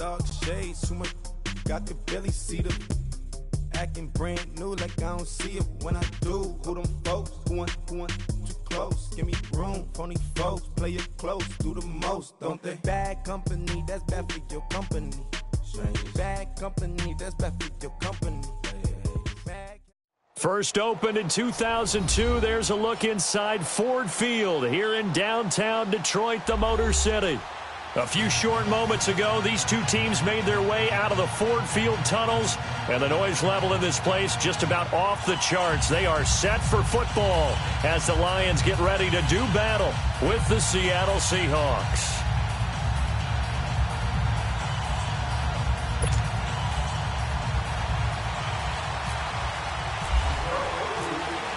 dark shades, too much got the belly see the acting brand new like I don't see it when I do. Who them folks? Who want too close? Give me room, phony folks. Play it close, do the most, don't they? Bad company, that's bad for your company. Bad company, that's bad for your company. First opened in 2002, there's a look inside Ford Field here in downtown Detroit, the Motor City. A few short moments ago, these two teams made their way out of the Ford Field tunnels, and the noise level in this place just about off the charts. They are set for football as the Lions get ready to do battle with the Seattle Seahawks.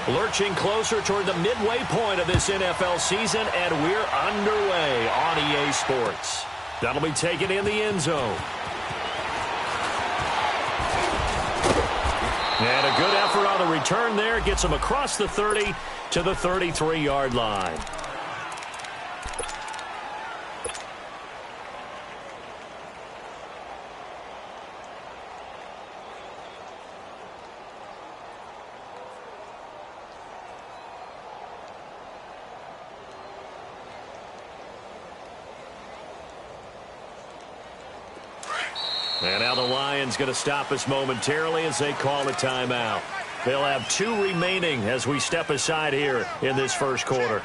Lurching closer toward the midway point of this NFL season, and we're underway on EA Sports. That'll be taken in the end zone. And a good effort on the return there gets him across the 30 to the 33-yard line. And now the Lions going to stop us momentarily as they call a timeout. They'll have 2 remaining as we step aside here in this first quarter.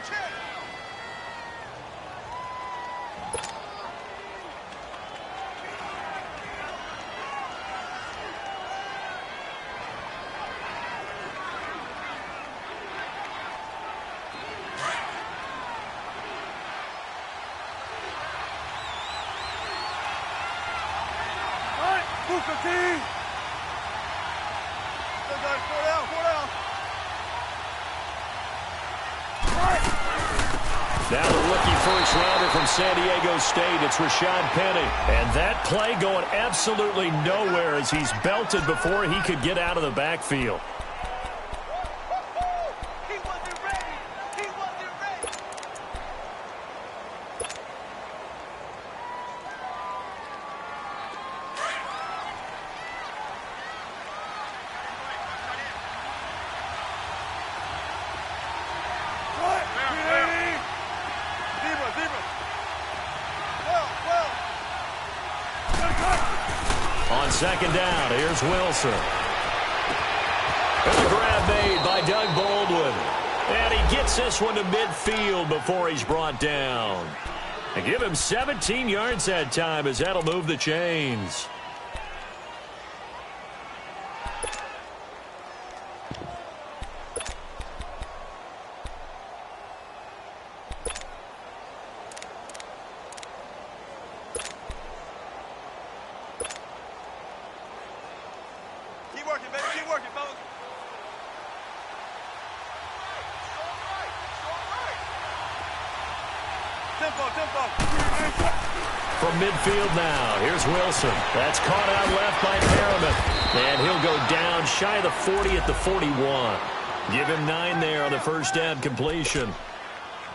Now the rookie first rounder from San Diego State, it's Rashad Penny. And that play going absolutely nowhere as he's belted before he could get out of the backfield. Second down, here's Wilson. And a grab made by Doug Baldwin. And he gets this one to midfield before he's brought down. And give him 17 yards that time as that'll move the chains. From midfield now, here's Wilson. That's caught out left by Merriman. And he'll go down shy of the 40 at the 41. Give him 9 there on the first down completion.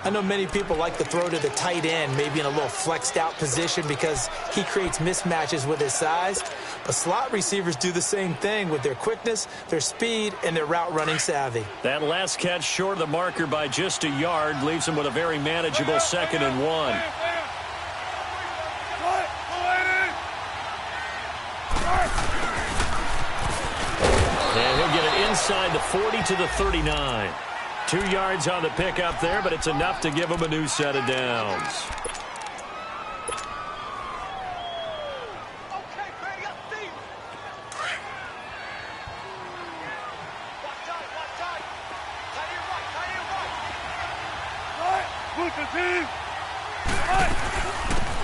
I know many people like to throw to the tight end, maybe in a little flexed out position because he creates mismatches with his size. But slot receivers do the same thing with their quickness, their speed, and their route running savvy. That last catch short of the marker by just a yard leaves him with a very manageable 2nd and 1. And he'll get it inside the 40 to the 39. 2 yards on the pickup there, but it's enough to give him a new set of downs.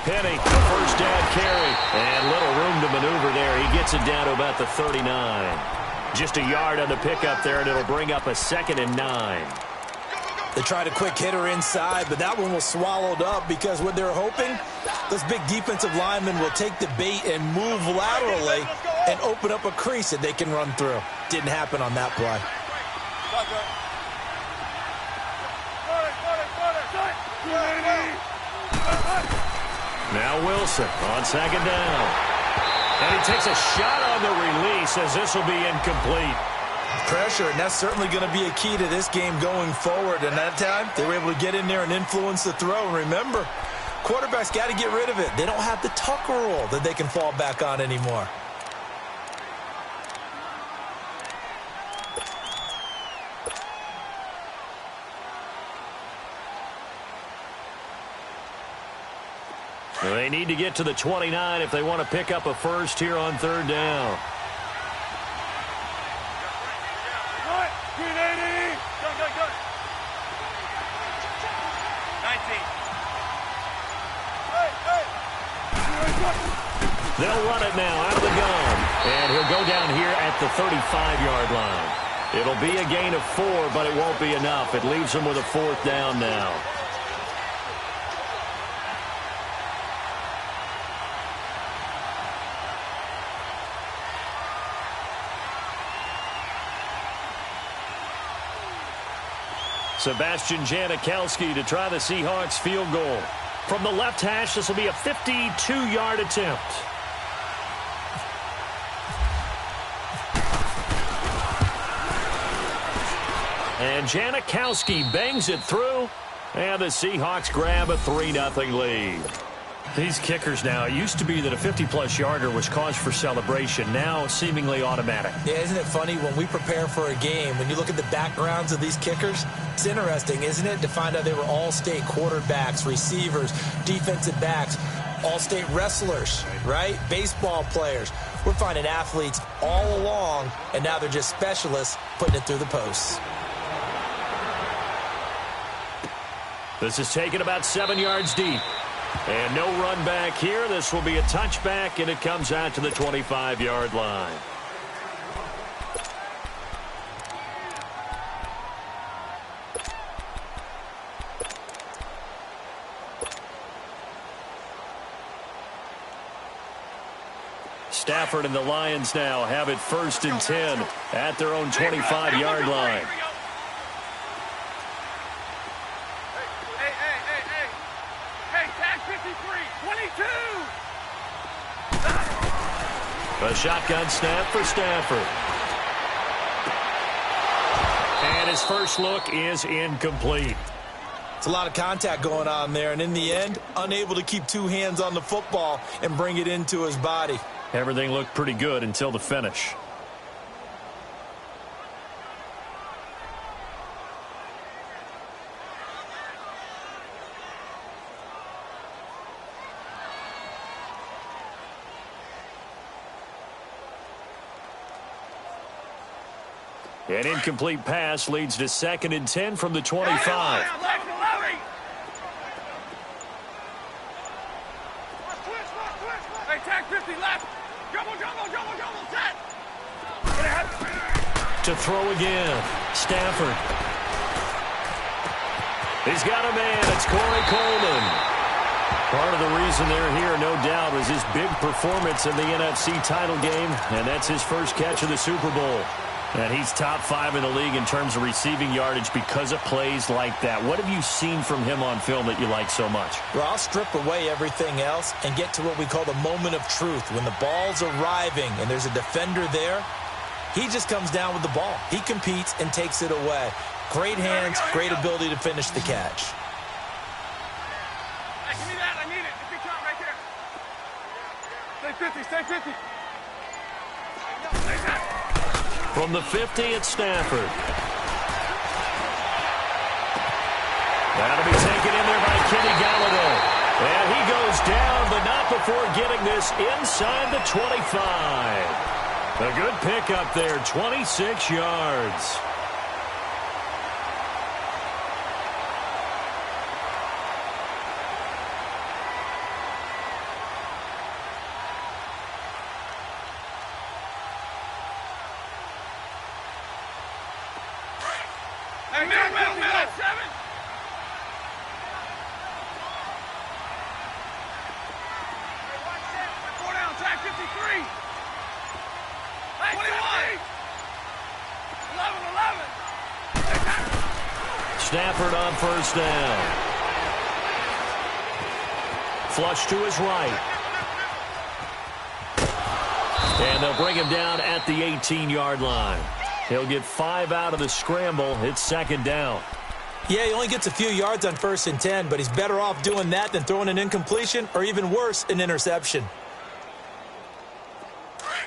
Penny, the first down carry, and little room to maneuver there. He gets it down to about the 39. Just a yard on the pickup there, and it'll bring up a 2nd and 9. They tried a quick hitter inside, but that one was swallowed up because what they're hoping, those big defensive linemen will take the bait and move laterally and open up a crease that they can run through. Didn't happen on that play. Now Wilson on 2nd down. And he takes a shot on the release as this will be incomplete. Pressure, and that's certainly going to be a key to this game going forward. And that time, they were able to get in there and influence the throw. And remember, quarterbacks got to get rid of it. They don't have the tuck rule that they can fall back on anymore. They need to get to the 29 if they want to pick up a first here on third down. They'll run it now out of the gun. And he'll go down here at the 35-yard line. It'll be a gain of 4, but it won't be enough. It leaves them with a fourth down now. Sebastian Janikowski to try the Seahawks field goal. From the left hash, this will be a 52-yard attempt. And Janikowski bangs it through, and the Seahawks grab a 3-0 lead. These kickers now, it used to be that a 50-plus yarder was cause for celebration. Now, seemingly automatic. Yeah, isn't it funny when we prepare for a game, when you look at the backgrounds of these kickers, it's interesting, isn't it, to find out they were all-state quarterbacks, receivers, defensive backs, all-state wrestlers, right? Baseball players. We're finding athletes all along, and now they're just specialists putting it through the posts. This is taken about 7 yards deep. And no run back here. This will be a touchback, and it comes out to the 25-yard line. Stafford and the Lions now have it 1st and 10 at their own 25-yard line. A shotgun snap for Stafford. And his first look is incomplete. It's a lot of contact going on there, and in the end, unable to keep 2 hands on the football and bring it into his body. Everything looked pretty good until the finish. An incomplete pass leads to 2nd and 10 from the 25. Hey, tag 50 left. Jumbo, set. To throw again. Stafford. He's got a man. It's Corey Coleman. Part of the reason they're here, no doubt, was his big performance in the NFC title game, and that's his first catch of the Super Bowl. And he's top 5 in the league in terms of receiving yardage because of plays like that. What have you seen from him on film that you like so much? Well, I'll strip away everything else and get to what we call the moment of truth. When the ball's arriving and there's a defender there, he just comes down with the ball. He competes and takes it away. Great hands, great ability to finish the catch. Hey, give me that. I need it. It's a shot right there. Stay 50. From the 50, it's Stafford. That'll be taken in there by Kenny Galladay. And he goes down, but not before getting this inside the 25. A good pickup there, 26 yards. Hey, middle, 7. Four down, tag 53. Hey, 21. 11. Stafford on first down. Flush to his right. And they'll bring him down at the 18-yard line. He'll get 5 out of the scramble. It's second down. Yeah, he only gets a few yards on 1st and 10, but he's better off doing that than throwing an incompletion or even worse, an interception.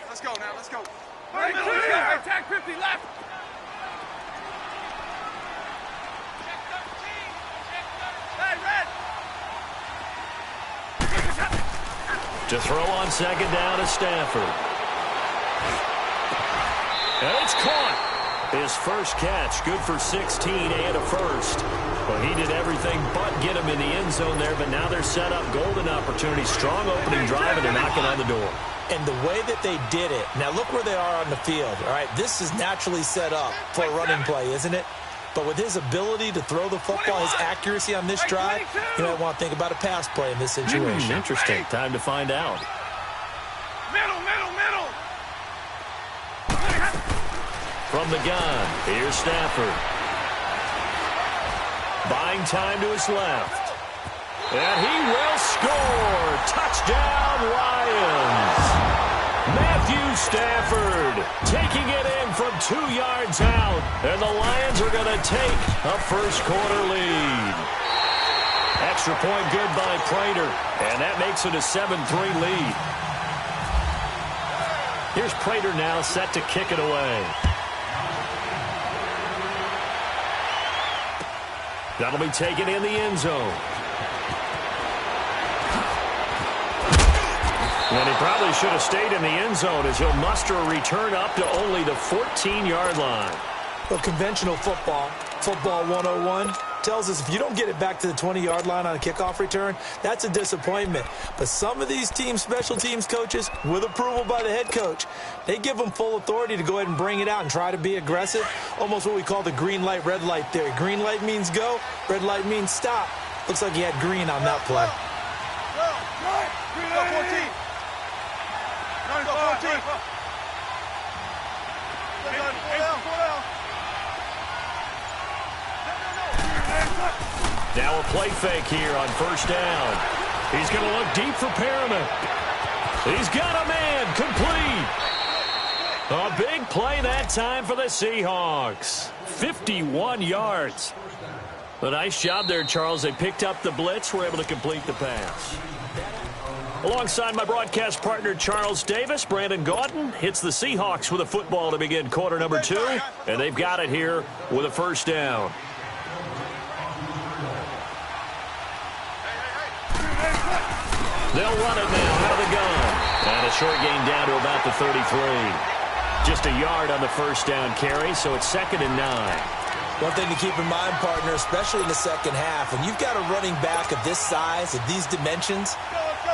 Let's go now, let's go. Right, middle, right, tag 50, left. Check 13. Hey, red. To throw on second down is Stafford. And it's caught. His first catch, good for 16 and a first. Well, he did everything but get him in the end zone there, but now they're set up golden opportunity. Strong opening drive, and they're knocking on the door. And the way that they did it, now look where they are on the field. All right, this is naturally set up for a running play, isn't it? But with his ability to throw the football, his accuracy on this drive, you might want to think about a pass play in this situation. Interesting. Time to find out. Middle, middle, middle. From the gun, here's Stafford. Buying time to his left. And he will score. Touchdown, Lions. Matthew Stafford taking it in from 2 yards out. And the Lions are going to take a first-quarter lead. Extra point good by Prater. And that makes it a 7-3 lead. Here's Prater now set to kick it away. That'll be taken in the end zone. And he probably should have stayed in the end zone as he'll muster a return up to only the 14-yard line. Well, conventional football 101, tells us if you don't get it back to the 20-yard line on a kickoff return, that's a disappointment. But some of these teams, special teams coaches, with approval by the head coach, they give them full authority to go ahead and bring it out and try to be aggressive, almost what we call the green light, red light theory. Green light means go, red light means stop. Looks like he had green on that play. Green light, 14. 14. Now a play fake here on first down. He's going to look deep for Perriman. He's got a man complete. A big play that time for the Seahawks. 51 yards. A nice job there, Charles. They picked up the blitz, were able to complete the pass. Alongside my broadcast partner, Charles Davis, Brandon Gaudin hits the Seahawks with a football to begin quarter number 2, and they've got it here with a first down. They'll run it now out of the gun. And a short gain down to about the 33. Just a yard on the first down carry, so it's 2nd and 9. One thing to keep in mind, partner, especially in the second half, when you've got a running back of this size, of these dimensions,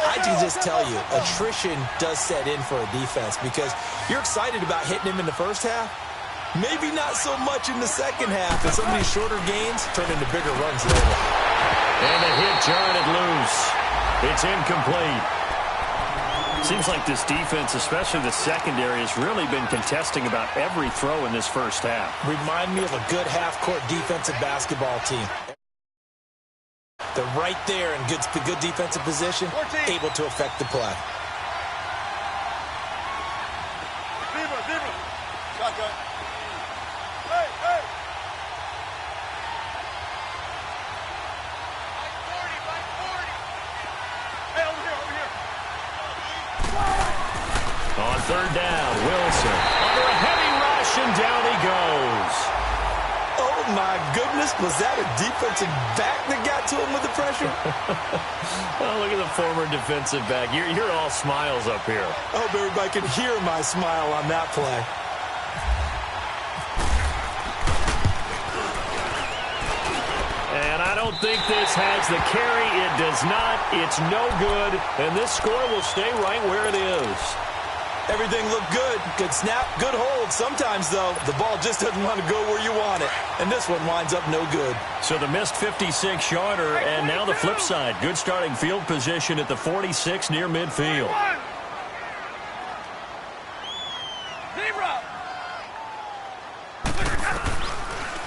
I can just tell you, attrition does set in for a defense because you're excited about hitting him in the first half. Maybe not so much in the second half, and some of these shorter gains turn into bigger runs later. And the hit jarred it loose. It's incomplete. Seems like this defense, especially the secondary, has really been contesting about every throw in this first half. Remind me of a good half-court defensive basketball team. They're right there in good defensive position, 14. able to affect the play. Zebra. Shotgun. Hey, hey. By 40. Hey, over here. On third down, Wilson under a heavy rush, and down he goes. Oh, my goodness. Was that a defensive back that got to him with the pressure? Oh, look at the former defensive back. You're all smiles up here. I hope everybody can hear my smile on that play. And I don't think this has the carry. It does not. It's no good. And this score will stay right where it is. Everything looked good. Good snap, good hold. Sometimes, though, the ball just doesn't want to go where you want it. And this one winds up no good. So the missed 56-yarder, and now the flip side. Good starting field position at the 46 near midfield. Zebra.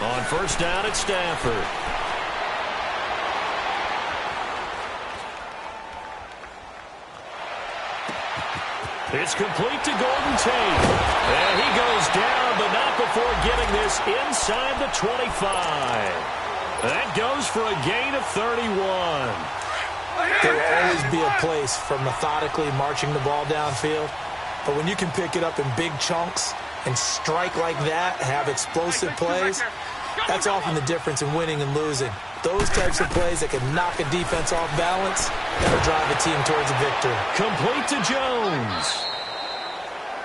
On first down at Stafford. It's complete to Golden Tate. And he goes down, but not before getting this inside the 25. That goes for a gain of 31. There will always be a place for methodically marching the ball downfield. But when you can pick it up in big chunks and strike like that, have explosive plays, that's often the difference in winning and losing. Those types of plays that can knock a defense off balance, that'll drive a team towards a victory. Complete to Jones.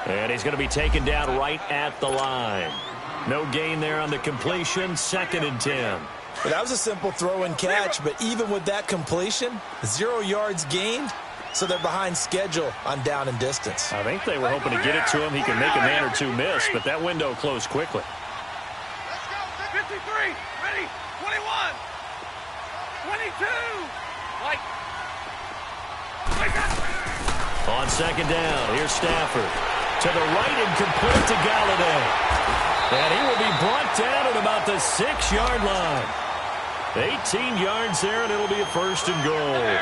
And he's going to be taken down right at the line. No gain there on the completion. 2nd and 10. But that was a simple throw and catch, but even with that completion, 0 yards gained, so they're behind schedule on down and distance. I think they were hoping to get it to him. He can make a man or two miss, but that window closed quickly. Let's go, 53, ready, 21, 22, like. On 2nd down, here's Stafford. To the right and complete to Galladay. And he will be brought down at about the 6-yard line. 18 yards there, and it'll be a 1st and goal.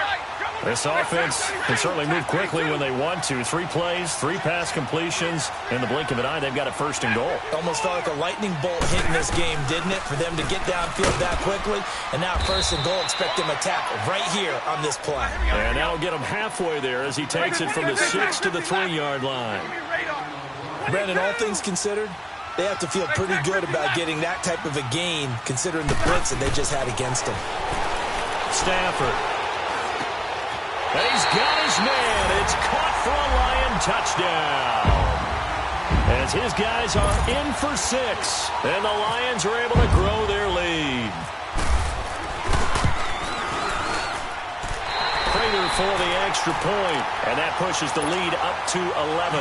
This offense can certainly move quickly when they want to. 3 plays, 3 pass completions. In the blink of an eye, they've got a 1st and goal. Almost felt like a lightning bolt hit in this game, didn't it? For them to get downfield that quickly. And now 1st and goal, expect them to tackle right here on this play. And that'll get him halfway there as he takes it from the 6 to the 3-yard line. Brandon, all things considered, they have to feel pretty good about getting that type of a gain, considering the blitz that they just had against them. Stafford. And he's got his man. It's caught for a Lion touchdown. As his guys are in for 6. And the Lions are able to grow their lead. Prater for the extra point. And that pushes the lead up to 11.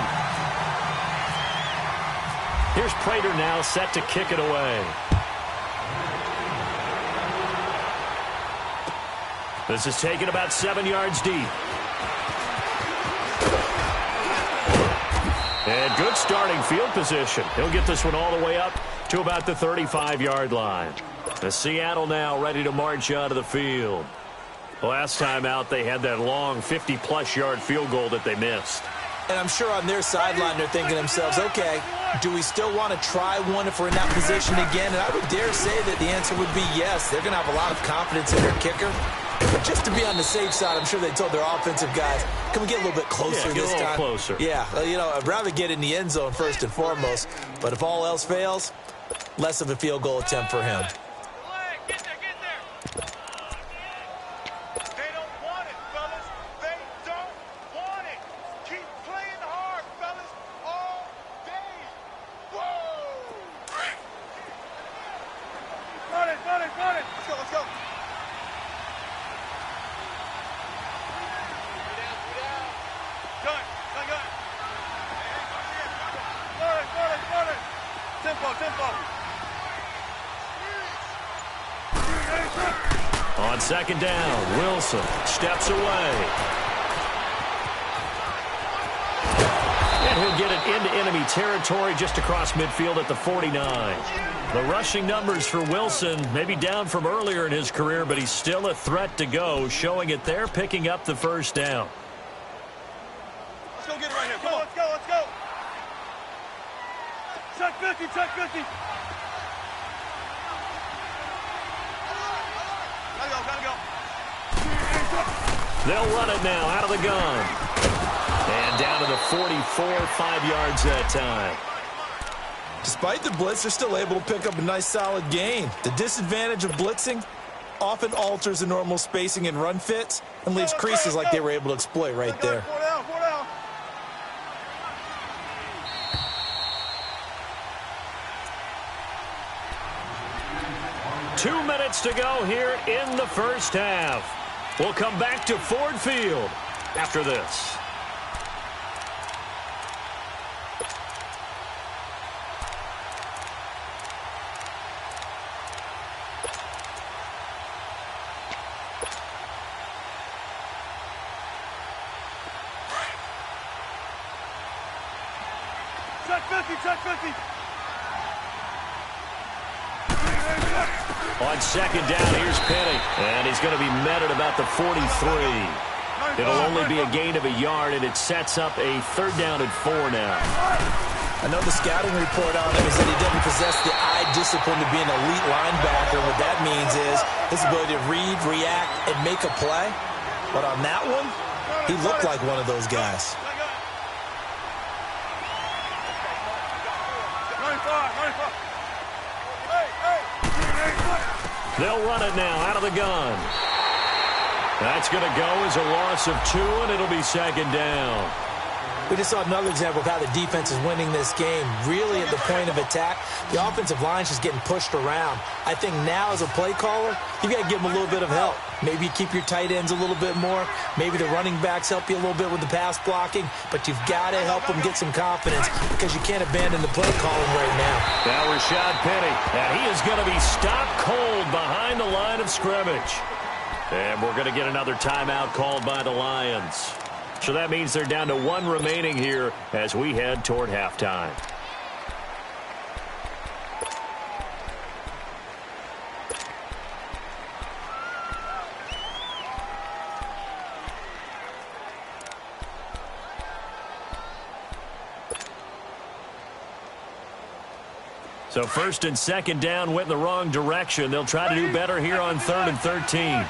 Here's Prater now set to kick it away. This is taken about 7 yards deep. And good starting field position. He'll get this one all the way up to about the 35-yard line. The Seattle now ready to march out of the field. Last time out, they had that long 50-plus yard field goal that they missed. And I'm sure on their sideline they're thinking to themselves, okay, do we still want to try one if we're in that position again? And I would dare say that the answer would be yes. They're going to have a lot of confidence in their kicker. But just to be on the safe side, I'm sure they told their offensive guys, can we get a little bit closer this time? Get a little closer. Yeah, I'd rather get in the end zone first and foremost. But if all else fails, less of a field goal attempt for him. Get there. They don't want it, fellas. They don't want it. Keep playing hard, fellas, all day. Whoa! Got it. Let's go. Gun. Got it. Tempo. On 2nd down, Wilson steps away. And he'll get it into enemy territory just across midfield at the 49. The rushing numbers for Wilson may be down from earlier in his career, but he's still a threat to go, showing it there, picking up the 1st down. Let's go get it right here. Come on, let's go. Check 50. Gotta go. They'll run it now out of the gun. And down to the 44, 5 yards that time. Despite the blitz, they're still able to pick up a nice solid gain. The disadvantage of blitzing often alters the normal spacing and run fits and leaves creases like they were able to exploit right there. 4 down. 2 minutes to go here in the 1st half. We'll come back to Ford Field after this. Check 50. On 2nd down, here's Penny. And he's going to be met at about the 43. It'll only be a gain of a yard, and it sets up a 3rd down and 4 now. I know the scouting report on him is that he doesn't possess the eye discipline to be an elite linebacker. What that means is his ability to read, react, and make a play. But on that one, he looked like one of those guys. They'll run it now out of the gun. That's going to go as a loss of 2, and it'll be 2nd down. We just saw another example of how the defense is winning this game. Really at the point of attack, the offensive line's just getting pushed around. I think now as a play caller, you got to give them a little bit of help. Maybe you keep your tight ends a little bit more. Maybe the running backs help you a little bit with the pass blocking. But you've got to help them get some confidence because you can't abandon the play calling right now. Now Rashad Penny, and he is going to be stopped cold behind the line of scrimmage. And we're going to get another timeout called by the Lions. So that means they're down to 1 remaining here as we head toward halftime. So 1st and 2nd down went in the wrong direction. They'll try to do better here on 3rd and 13.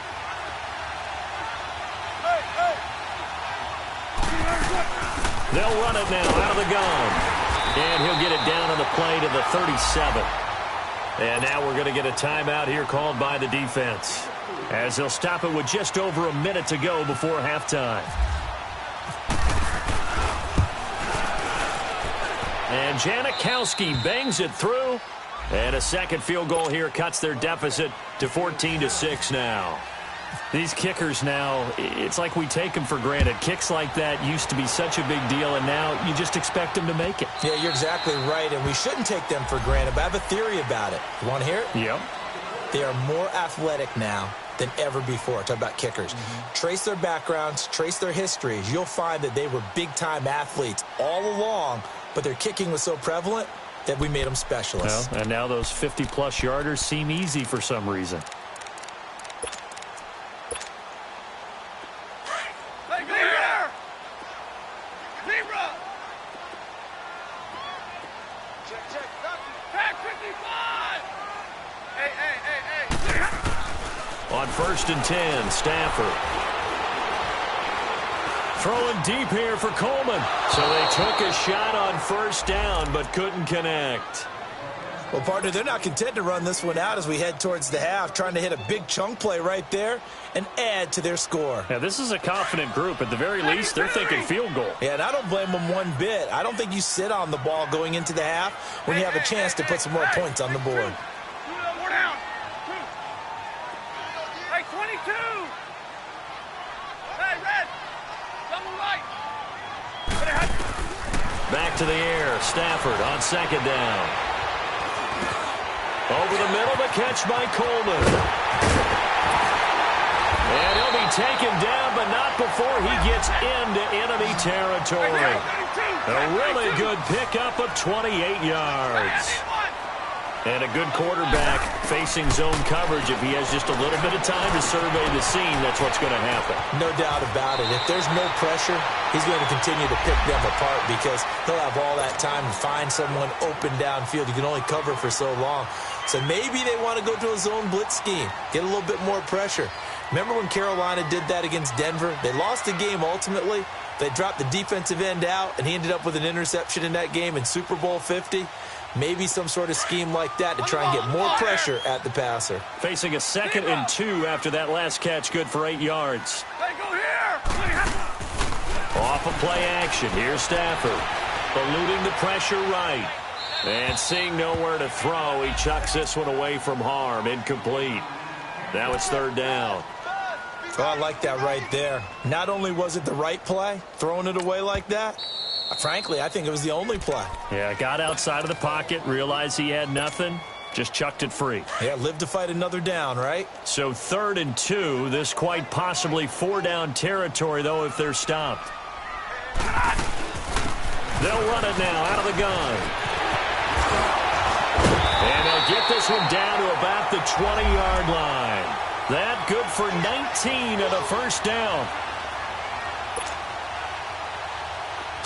They'll run it now out of the gun. And he'll get it down on the play to the 37. And now we're going to get a timeout here called by the defense, as they'll stop it with just over a minute to go before halftime. And Janikowski bangs it through. And a 2nd field goal here cuts their deficit to 14-6 now. These kickers now, it's like we take them for granted. Kicks like that used to be such a big deal, and now you just expect them to make it. Yeah, you're exactly right, and we shouldn't take them for granted, but I have a theory about it. You want to hear it? Yep. They are more athletic now than ever before. Talk about kickers. Trace their backgrounds, trace their histories. You'll find that they were big-time athletes all along, but their kicking was so prevalent that we made them specialists. Well, and now those 50-plus yarders seem easy for some reason. On 1st and 10, Stafford. Throwing deep here for Coleman. So they took a shot on 1st down, but couldn't connect. Well, partner, they're not content to run this one out as we head towards the half, trying to hit a big chunk play right there and add to their score. Yeah, this is a confident group. At the very least, they're thinking field goal. Yeah, and I don't blame them one bit. I don't think you sit on the ball going into the half when you have a chance to put some more points on the board. Back to the air. Stafford on 2nd down. Over the middle, the catch by Coleman. And he'll be taken down, but not before he gets into enemy territory. A really good pickup of 28 yards. And a good quarterback facing zone coverage. If he has just a little bit of time to survey the scene, that's what's going to happen. No doubt about it. If there's no pressure, he's going to continue to pick them apart because he'll have all that time to find someone open downfield. You can only cover for so long. So maybe they want to go to a zone blitz scheme, get a little bit more pressure. Remember when Carolina did that against Denver? They lost the game ultimately. They dropped the defensive end out, and he ended up with an interception in that game in Super Bowl 50. Maybe some sort of scheme like that to try and get more pressure at the passer. Facing a 2nd and 2 after that last catch, good for 8 yards. Hey, go here! Off of play action, here's Stafford. Eluding the pressure right. And seeing nowhere to throw, he chucks this one away from harm. Incomplete. Now it's 3rd down. Oh, I like that right there. Not only was it the right play, throwing it away like that, frankly, I think it was the only play. Yeah, got outside of the pocket, realized he had nothing, just chucked it free. Yeah, live to fight another down, right? So 3rd and 2, this quite possibly 4-down territory, though, if they're stopped. They'll run it now out of the gun. And they'll get this one down to about the 20-yard line. That good for 19 and a 1st down.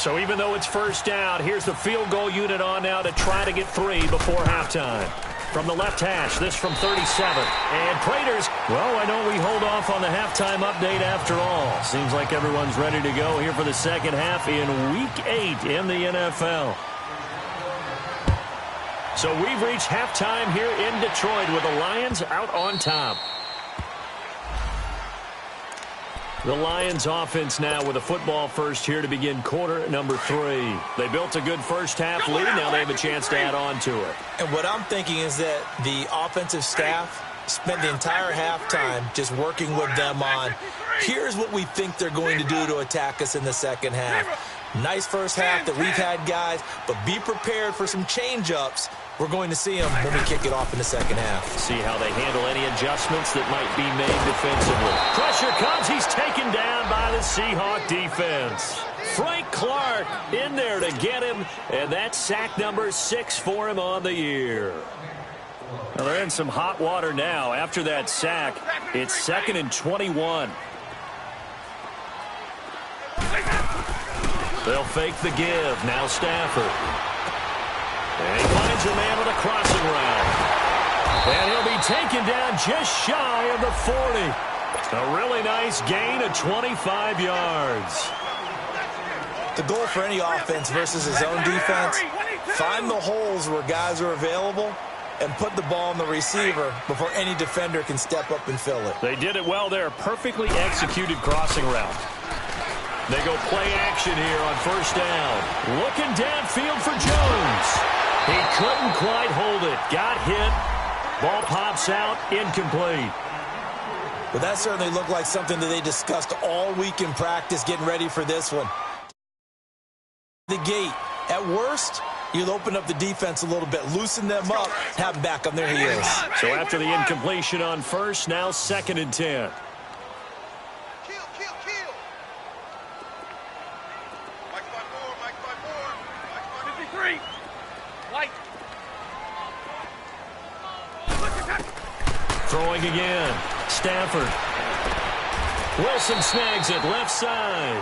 So even though it's first down, here's the field goal unit on now to try to get 3 before halftime. From the left hash, this from 37. And Prater's, well, why don't we hold off on the halftime update after all? Seems like everyone's ready to go here for the second half in Week 8 in the NFL. So we've reached halftime here in Detroit with the Lions out on top. The Lions offense now with a football first here to begin quarter number 3. They built a good first half lead. Now they have a chance to add on to it. And what I'm thinking is that the offensive staff spent the entire halftime just working with them on, here's what we think they're going to do to attack us in the second half. Nice first half that we've had, guys, but be prepared for some change-ups. We're going to see them when we kick it off in the second half. See how they handle any adjustments that might be made defensively. Pressure comes. He's taken down by the Seahawk defense. Frank Clark in there to get him, and that's sack number 6 for him on the year. Well, they're in some hot water now. After that sack, it's 2nd and 21. They'll fake the give. Now Stafford. And he finds a man with a crossing route. And he'll be taken down just shy of the 40. A really nice gain of 25 yards. The goal for any offense versus his own defense, find the holes where guys are available and put the ball on the receiver before any defender can step up and fill it. They did it well there. Perfectly executed crossing route. They go play action here on first down. Looking downfield for Jones. He couldn't quite hold it. Got hit. Ball pops out. Incomplete. But that certainly looked like something that they discussed all week in practice getting ready for this one. The gate. At worst, you'll open up the defense a little bit, loosen them up, have them back on their heels. So after the incompletion on first, now 2nd and 10. Throwing again. Stafford. Wilson snags it left side.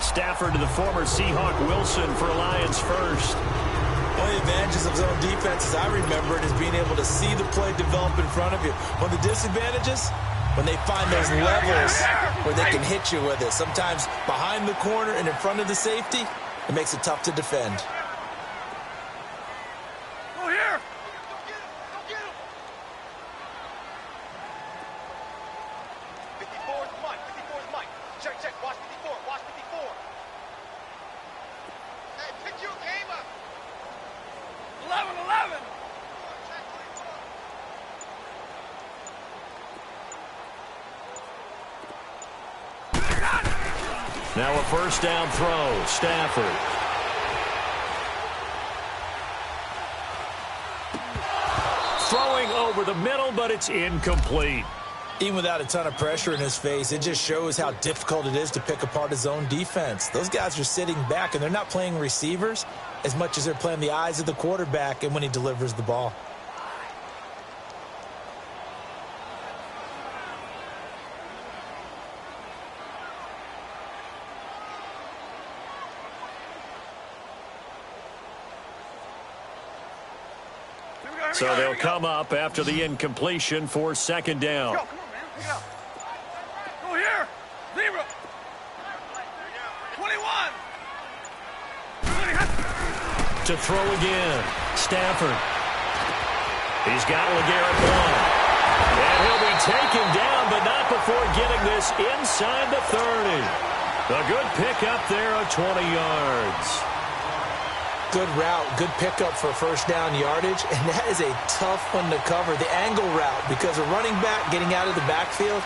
Stafford to the former Seahawk Wilson for Lions first. One of the advantages of zone defense, as I remember it, is being able to see the play develop in front of you. One of the disadvantages, when they find those levels where they can hit you with it. Sometimes behind the corner and in front of the safety, it makes it tough to defend. Now a first down throw. Stafford. Throwing over the middle, but it's incomplete. Even without a ton of pressure in his face, it just shows how difficult it is to pick apart his own defense. Those guys are sitting back, and they're not playing receivers as much as they're playing the eyes of the quarterback and when he delivers the ball. So they'll come up after the incompletion for 2nd down. Go here. 0. 21. To throw again. Stafford. He's got LeGarrette Blount. And he'll be taken down, but not before getting this inside the 30. A good pickup there of 20 yards. Good route, good pickup for first down yardage, and that is a tough one to cover, the angle route, because a running back getting out of the backfield,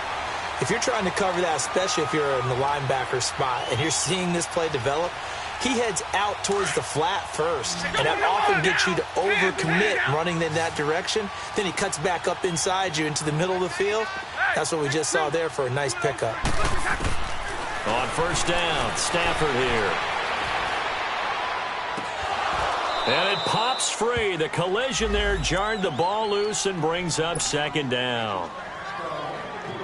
if you're trying to cover that, especially if you're in the linebacker spot and you're seeing this play develop, he heads out towards the flat first, and that often gets you to overcommit running in that direction. Then he cuts back up inside you into the middle of the field. That's what we just saw there for a nice pickup. On first down, Stafford here. And it pops free. The collision there jarred the ball loose and brings up 2nd down.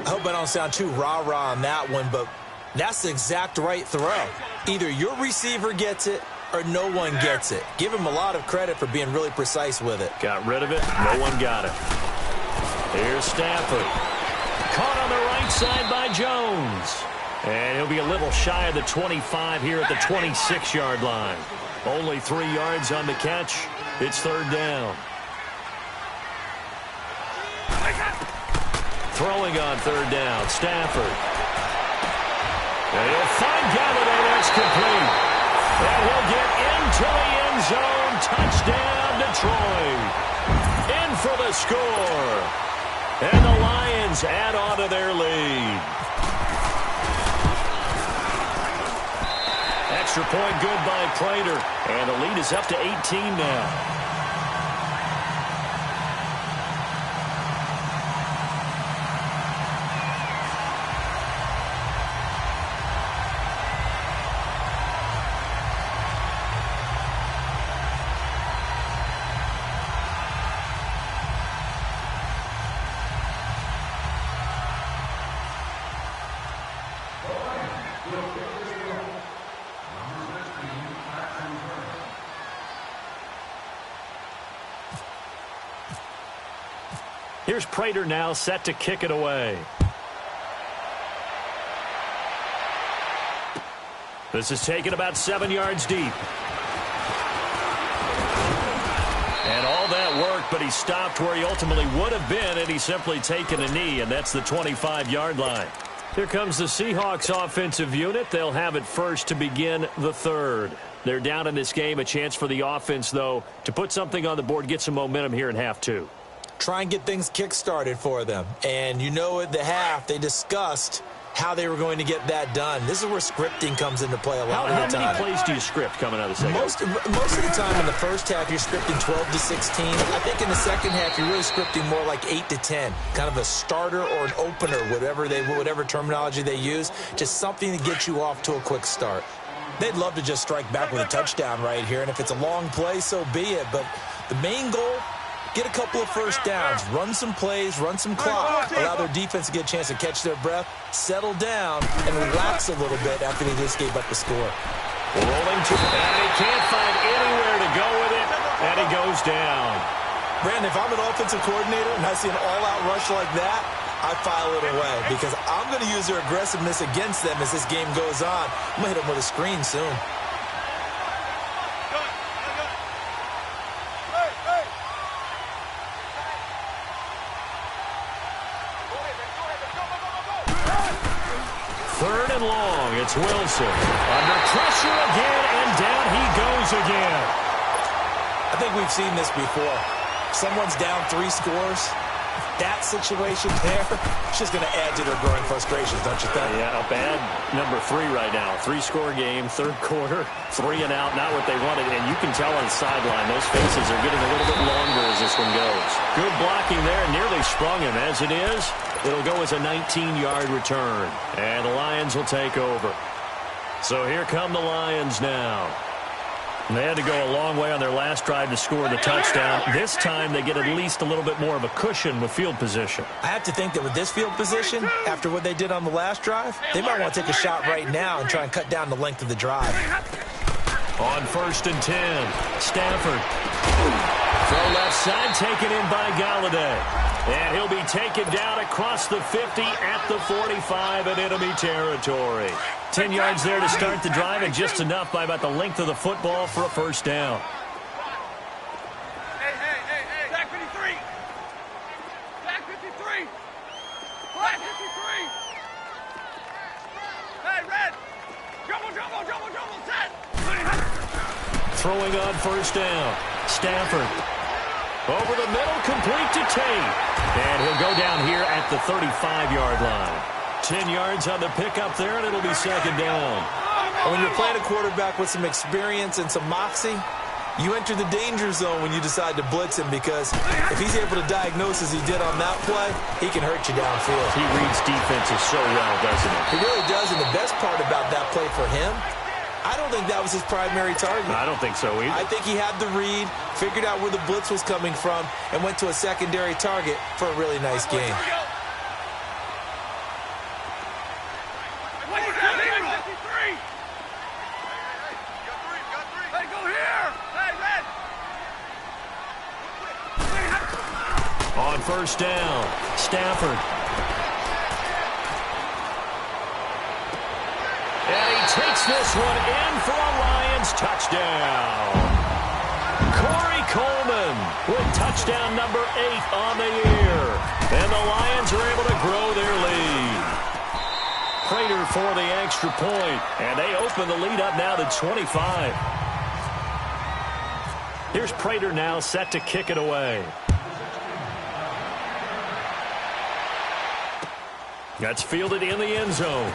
I hope I don't sound too rah-rah on that one, but that's the exact right throw. Either your receiver gets it or no one gets it. Give him a lot of credit for being really precise with it. Got rid of it. No one got it. Here's Stafford. Caught on the right side by Jones. And he'll be a little shy of the 25 here at the 26-yard line. Only 3 yards on the catch. It's third down. Throwing on third down, Stafford. And he'll find Galladay. That's complete. And he'll get into the end zone. Touchdown, Detroit. In for the score. And the Lions add on to their lead. Extra point good by Prater. And the lead is up to 18 now. Here's Prater now set to kick it away. This is taken about 7 yards deep. And all that work, but he stopped where he ultimately would have been had he simply taken a knee, and that's the 25-yard line. Here comes the Seahawks offensive unit. They'll have it first to begin the third. They're down in this game. A chance for the offense, though, to put something on the board, get some momentum here in half two. Try and get things kick-started for them. And you know at the half, they discussed how they were going to get that done. This is where scripting comes into play a lot of the time. How many plays do you script coming out of the second? Most of the time in the first half, you're scripting 12 to 16. I think in the second half, you're really scripting more like 8 to 10. Kind of a starter or an opener, whatever terminology they use. Just something to get you off to a quick start. They'd love to just strike back with a touchdown right here. And if it's a long play, so be it. But the main goal, get a couple of first downs, run some plays, run some clock, allow their defense to get a chance to catch their breath, settle down, and relax a little bit after they just gave up the score. Rolling to and he can't find anywhere to go with it, and he goes down. Brandon, if I'm an offensive coordinator and I see an all-out rush like that, I file it away because I'm going to use their aggressiveness against them as this game goes on. I'm going to hit them with a screen soon. Third and long, it's Wilson. Under pressure again, and down he goes again. I think we've seen this before. Someone's down 3 scores. That situation there, it's just going to add to their growing frustrations, don't you think? Yeah, a bad number 3 right now. 3-score game, third quarter, 3 and out, not what they wanted. And you can tell on the sideline, those faces are getting a little bit longer as this one goes. Good blocking there, nearly sprung him. As it is, it'll go as a 19-yard return. And the Lions will take over. So here come the Lions now. They had to go a long way on their last drive to score the touchdown. This time they get at least a little bit more of a cushion with field position. I have to think that with this field position, after what they did on the last drive, they might want to take a shot right now and try and cut down the length of the drive. On 1st and 10, Stafford. Throw left side, taken in by Galladay. And he'll be taken down across the 50 at the 45 in enemy territory. 10 yards there to start the drive, and just enough by about the length of the football for a first down. Hey. Back 53. Back 53. Back 53. Hey, Red. Double, set. Throwing on first down. Stafford. Over the middle, complete to Tate. And he'll go down here at the 35-yard line. 10 yards on the pickup there, and it'll be second down. And when you're playing a quarterback with some experience and some moxie, you enter the danger zone when you decide to blitz him, because if he's able to diagnose as he did on that play, he can hurt you downfield. He reads defenses so well, doesn't he? He really does, and the best part about that play for him, I don't think that was his primary target. I don't think so either. I think he had the read, figured out where the blitz was coming from, and went to a secondary target for a really nice game. on first down. Stafford. And he takes this one in for a Lions touchdown. Corey Coleman with touchdown number 8 on the year. And the Lions are able to grow their lead. Prater for the extra point. And they open the lead up now to 25. Here's Prater now set to kick it away. That's fielded in the end zone.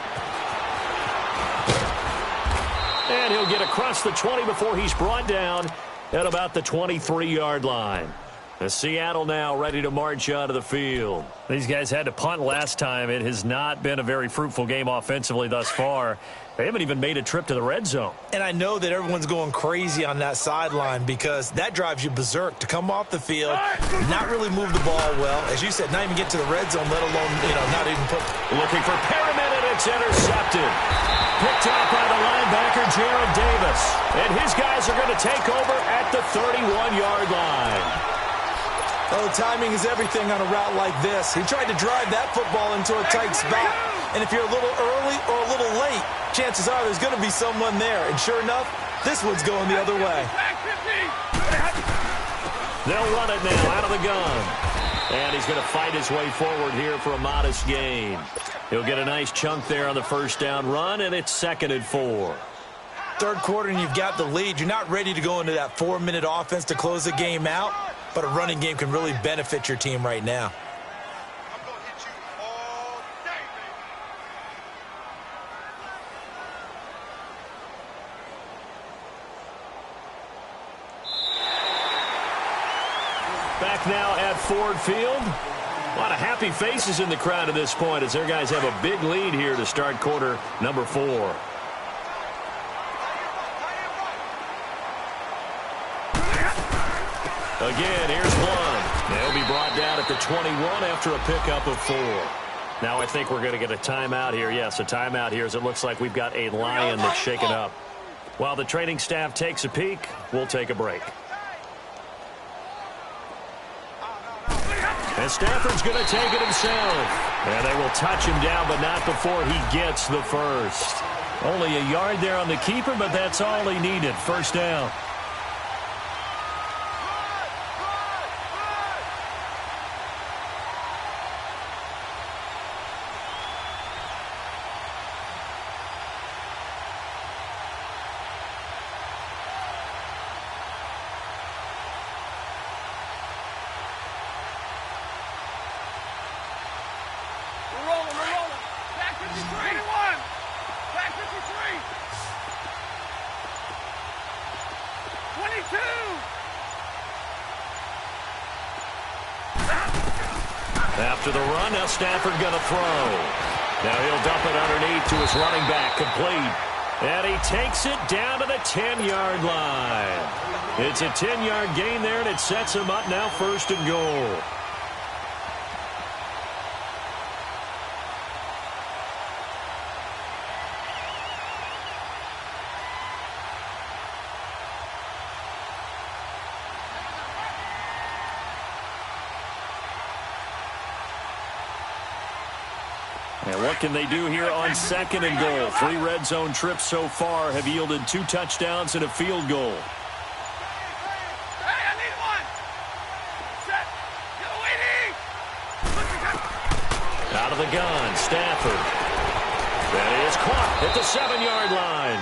And he'll get across the 20 before he's brought down at about the 23-yard line. The Seattle now ready to march out of the field. These guys had to punt last time. It has not been a very fruitful game offensively thus far. They haven't even made a trip to the red zone. And I know that everyone's going crazy on that sideline because that drives you berserk to come off the field, not really move the ball well. As you said, not even get to the red zone, let alone, not even put. Looking for Perriman, and it's intercepted. Picked out by the linebacker, Jared Davis. And his guys are going to take over at the 31-yard line. Oh, timing is everything on a route like this. He tried to drive that football into a tight spot. And if you're a little early or a little late, chances are there's going to be someone there. And sure enough, this one's going the other way. They'll run it now out of the gun. And he's going to fight his way forward here for a modest gain. He'll get a nice chunk there on the first down run, and it's 2nd and 4. Third quarter, and you've got the lead. You're not ready to go into that 4-minute offense to close the game out. But a running game can really benefit your team right now. I'm going to hit you all day, baby. Back now at Ford Field. A lot of happy faces in the crowd at this point as their guys have a big lead here to start quarter number 4. Again, here's one. They'll be brought down at the 21 after a pickup of 4. Now I think we're going to get a timeout here. Yes, a timeout here as it looks like we've got a Lion that's shaken up. While the training staff takes a peek, we'll take a break. And Stafford's going to take it himself. And they will touch him down, but not before he gets the first. Only a yard there on the keeper, but that's all he needed. First down. After the run, now Stafford going to throw. Now he'll dump it underneath to his running back, complete. And he takes it down to the 10-yard line. It's a 10-yard gain there, and it sets him up now 1st and goal. And what can they do here on 2nd and goal? 3 red zone trips so far have yielded 2 touchdowns and a field goal. Hey, I need one. Set. Get away, Out of the gun, Stafford. That is caught at the 7-yard line.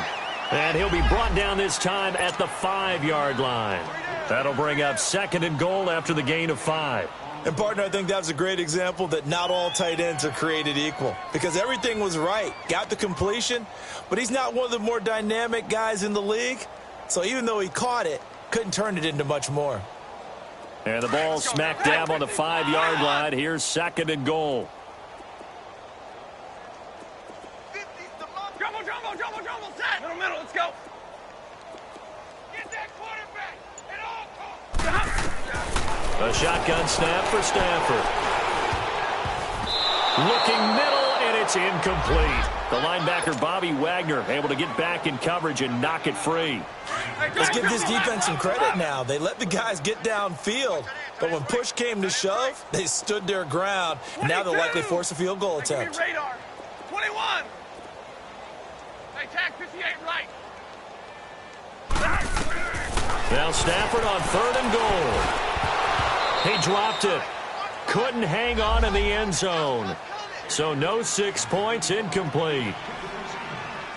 And he'll be brought down this time at the 5-yard line. That'll bring up 2nd and goal after the gain of 5. And, partner, I think that's a great example that not all tight ends are created equal because everything was right. Got the completion, but he's not one of the more dynamic guys in the league. So even though he caught it, couldn't turn it into much more. And the ball smack dab on the 5-yard line. Here's 2nd and goal. Jumbo, set. Middle, let's go. Get that quarterback at all costs. A shotgun snap for Stafford. Looking middle, and it's incomplete. The linebacker, Bobby Wagner, able to get back in coverage and knock it free. Let's give this defense some credit now. They let the guys get downfield, But when push came to shove, they stood their ground. And now they'll likely force a field goal attempt. Radar. 21. Hey, tag 58 right. Now Stafford on 3rd and goal. He dropped it. Couldn't hang on in the end zone. So no 6 points, incomplete.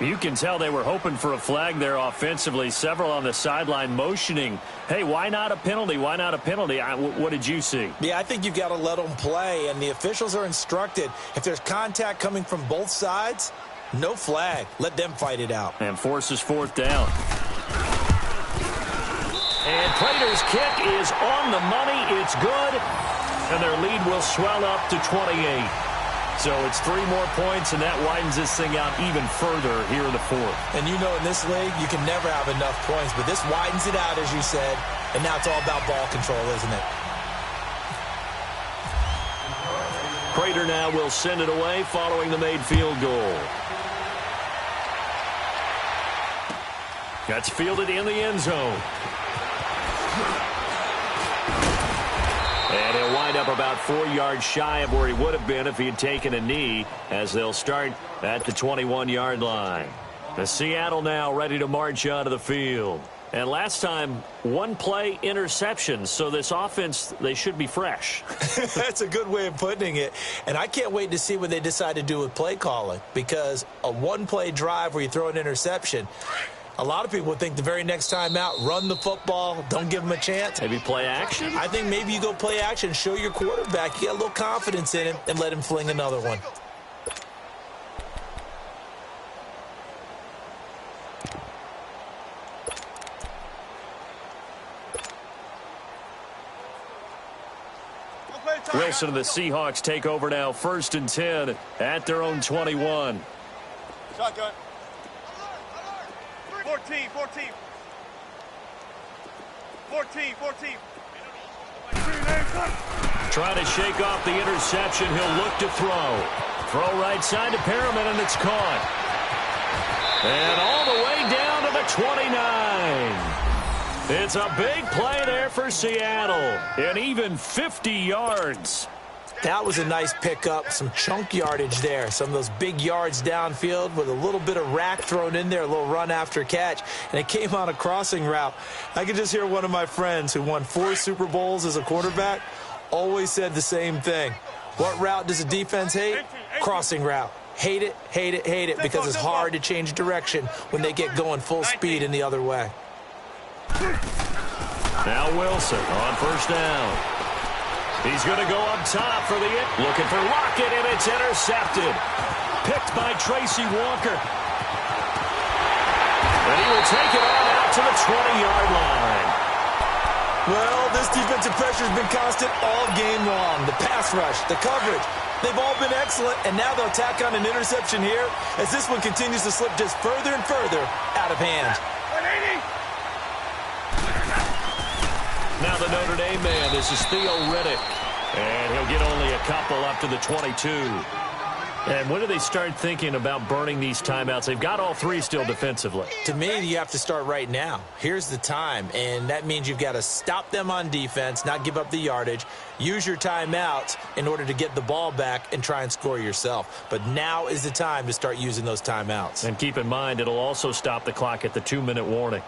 You can tell they were hoping for a flag there offensively. Several on the sideline motioning, hey, why not a penalty? Why not a penalty? What did you see? Yeah, I think you've got to let them play, and the officials are instructed. If there's contact coming from both sides, no flag. Let them fight it out. And forces 4th down. And Prater's kick is on the money. It's good. And their lead will swell up to 28. So it's 3 more points, and that widens this thing out even further here in the 4th. And you know in this league, you can never have enough points, but this widens it out, as you said, and now it's all about ball control, isn't it? Prater now will send it away following the made field goal. That's fielded in the end zone. And he'll wind up about 4 yards shy of where he would have been if he had taken a knee, as they'll start at the 21-yard line. The Seattle now ready to march onto the field. And last time, 1 play interception, so this offense, they should be fresh. That's a good way of putting it. And I can't wait to see what they decide to do with play calling, because a 1-play drive where you throw an interception, a lot of people would think the very next time out, run the football, don't give them a chance. Maybe play action? I think maybe you go play action, show your quarterback you got a little confidence in him, and let him fling another one. Wilson and the Seahawks take over now, 1st and 10 at their own 21. Shotgun. 14. 14. Trying to shake off the interception. He'll look to throw. Throw right side to Perriman, and it's caught. And all the way down to the 29. It's a big play there for Seattle. And even 50 yards. That was a nice pickup, some chunk yardage there. Some of those big yards downfield with a little bit of rack thrown in there, a little run after catch. And it came on a crossing route. I could just hear one of my friends who won 4 Super Bowls as a quarterback always said the same thing. What route does a defense hate? Crossing route. Hate it, hate it, hate it, because it's hard to change direction when they get going full speed in the other way. Now Wilson on 1st down. He's going to go up top for the looking for Lockett, and it's intercepted. Picked by Tracy Walker. And he will take it on out to the 20-yard line. Well, this defensive pressure has been constant all game long. The pass rush, the coverage, they've all been excellent, and now they'll tack on an interception here as this one continues to slip just further and further out of hand. 180. Now the Notre Dame man, this is Theo Riddick. And he'll get only a couple up to the 22. And when do they start thinking about burning these timeouts? They've got all 3 still defensively. To me, you have to start right now. Here's the time, and that means you've got to stop them on defense, not give up the yardage, use your timeouts in order to get the ball back and try and score yourself. But now is the time to start using those timeouts. And keep in mind, it'll also stop the clock at the 2-minute warning.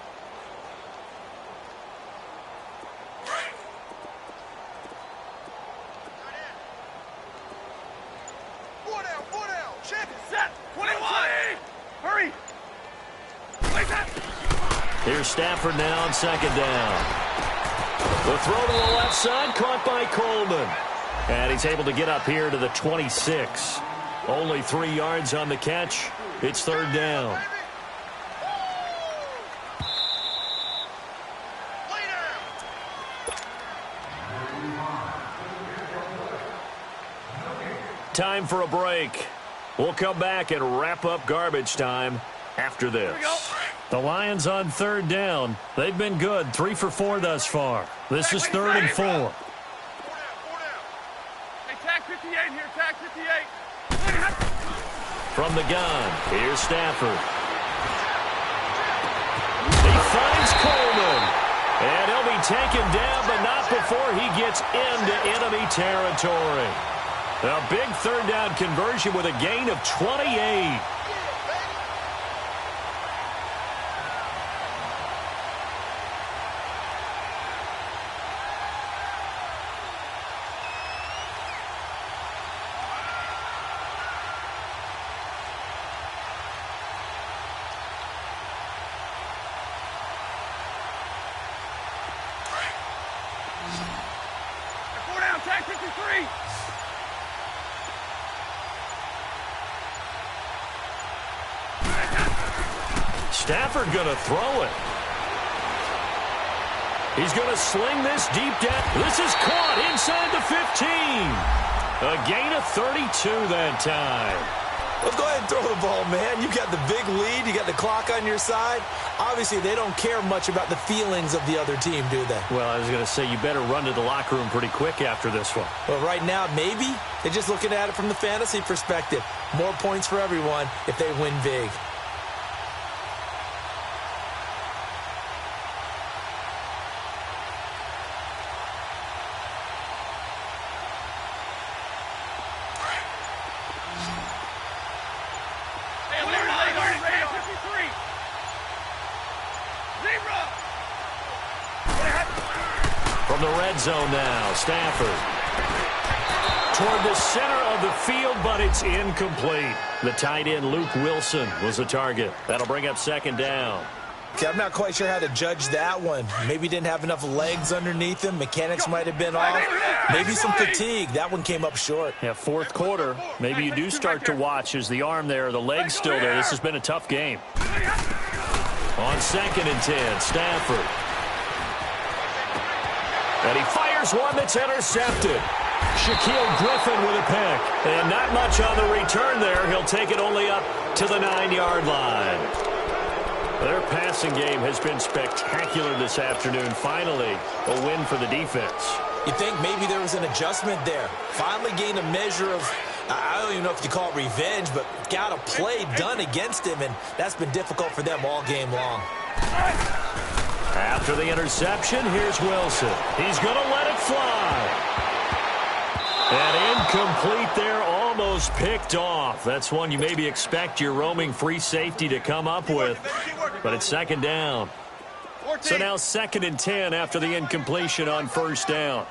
Here's Stafford now on 2nd down. The throw to the left side, caught by Coleman. And he's able to get up here to the 26. Only 3 yards on the catch. It's 3rd down. Time for a break. We'll come back and wrap up garbage time after this. The Lions on 3rd down. They've been good, 3 for 4 thus far. This is 3rd and 4. 4 down. Hey, tag 58 here, tag 58. From the gun, here's Stafford. He finds Coleman. And he'll be taken down, but not before he gets into enemy territory. A big third down conversion with a gain of 28. Stafford going to throw it. He's going to sling this deep down. This is caught inside the 15. A gain of 32 that time. Let's go ahead and throw the ball, man. You got the big lead. You got the clock on your side. Obviously, they don't care much about the feelings of the other team, do they? Well, I was going to say, you better run to the locker room pretty quick after this one. Well, right now, maybe. They're just looking at it from the fantasy perspective. More points for everyone if they win big. From the red zone now, Stafford. Toward the center of the field, but it's incomplete. The tight end, Luke Wilson, was the target. That'll bring up second down. Okay, I'm not quite sure how to judge that one. Maybe didn't have enough legs underneath him. Mechanics might have been off. Maybe some fatigue. That one came up short. Yeah, fourth quarter. Maybe you do start to watch as the arm there, the leg's still there. This has been a tough game. On 2nd and 10, Stafford. And he fires one that's intercepted. Shaquille Griffin with a pick. And not much on the return there. He'll take it only up to the 9-yard line. Their passing game has been spectacular this afternoon. Finally, a win for the defense. You think maybe there was an adjustment there. Finally gained a measure of, I don't even know if you call it revenge, but got a play done against him, and that's been difficult for them all game long. After the interception, here's Wilson. He's going to let it fly. And incomplete there, almost picked off. That's one you maybe expect your roaming free safety to come up with. But it's second down. So now 2nd and 10 after the incompletion on first down.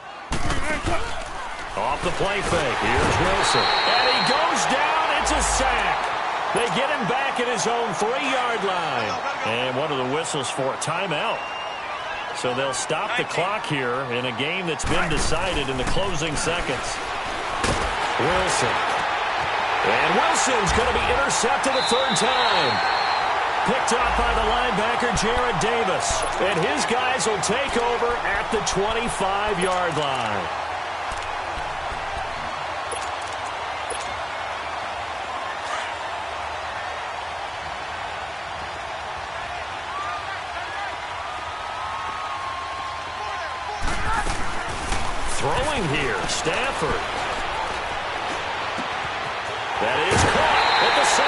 Off the play fake. Here's Wilson. And he goes down. It's a sack. They get him back at his own 3-yard line. And what are the whistles for? Timeout. So they'll stop the clock here in a game that's been decided in the closing seconds. Wilson. And Wilson's going to be intercepted a third time. Picked up by the linebacker, Jarrad Davis. And his guys will take over at the 25-yard line. Throwing here, Stafford. That is caught at the 7.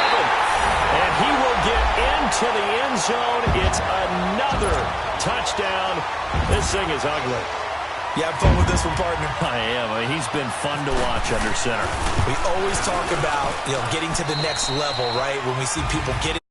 And he will get into the end zone. It's another touchdown. This thing is ugly. You have fun with this one, partner? I am. I mean, he's been fun to watch under center. We always talk about, getting to the next level, right? When we see people getting